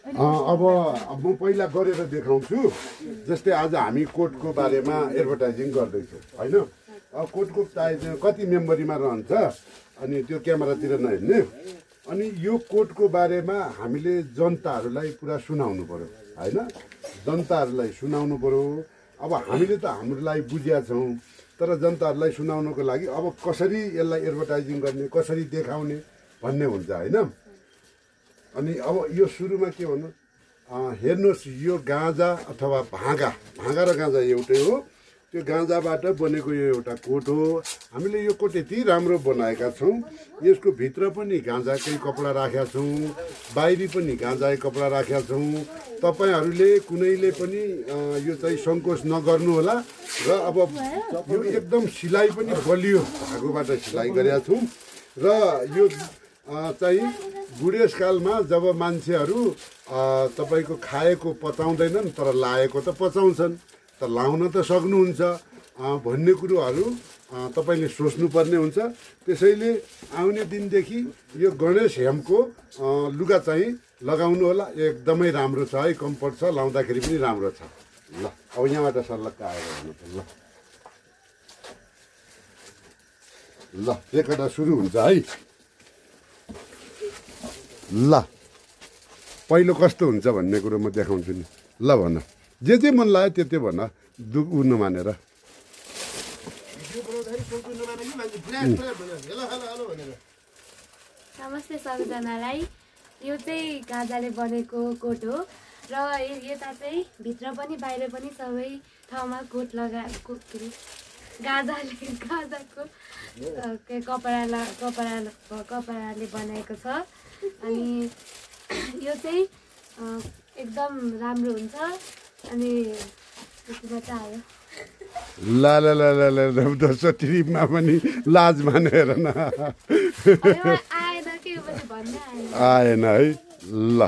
अब म पहिला गरेर देखाउँछु। जस्तै आज हामी कोटको बारेमा एडभर्टाइजिङ गर्दैछौँ होइन। कोटको कति मेम्बरीमा रहन्छ अनि त्यो क्यामेरातिर नहेर्ने। अनि यो कोटको बारेमा हामीले जनताहरूलाई पुरा सुनाउनु पर्यो होइन। जनताहरूलाई सुनाउनु पर्यो। अब हामीले त हाम्रोलाई बुझेका छौँ, तर जनताहरूलाई सुनाउनको लागि अब कसरी यसलाई एडभर्टाइजिङ गर्ने, कसरी देखाउने भन्ने हुन्छ होइन। अनि अब यो सुरुमा के भन्नु, हेर्नुहोस् यो गाँजा अथवा भाँगा र गाँजा एउटै हो। त्यो गाँजाबाट बनेको यो एउटा कोट हो। हामीले यो कोट यति राम्रो बनाएका छौँ। यसको भित्र पनि गाँजाकै कपडा राखेका छौँ, बाहिरी पनि गाँजाकै कपडा राखेका छौँ। तपाईँहरूले कुनैले पनि यो चाहिँ सङ्कोच नगर्नु होला। र अब यो एकदम सिलाइ पनि बलियो धागोबाट सिलाइ गरेका छौँ। र यो चाहिँ बुढेसकालमा जब मान्छेहरू तपाईँको खाएको पचाउँदैनन् तर लाएको त पचाउँछन्, त लाउन त सक्नुहुन्छ भन्ने कुरोहरू तपाईँले सोच्नुपर्ने हुन्छ। त्यसैले आउने दिनदेखि यो गणेश हेमको लुगा चाहिँ लगाउनु होला। एकदमै राम्रो छ है, कम्फर्ट छ, लाउँदाखेरि पनि राम्रो छ। ल अब यहाँबाट सल्लक्क आएर हेर्नु ल। ल एकवटा सुरु हुन्छ है। ल पहिलो कस्तो हुन्छ भन्ने कुरो म देखाउँछु नि। ल भन, जे मन लाग्यो त्यो भन, दुख उड्नु मानेर। नमस्ते सबैजनालाई। यो चाहिँ गाँजाले बनेको कोट हो र यता चाहिँ भित्र पनि बाहिर पनि सबै ठाउँमा कोट लगाएको गाँजाको कपडाले बनाएको छ। अनि यो चाहिँ एकदम राम्रो हुन्छ। अनि त्यति मात्रै आयो। ल ल ल ल ल दोस्रो ट्रिपमा पनि लाज मानेर न आएन के भन्ने आएन है। ल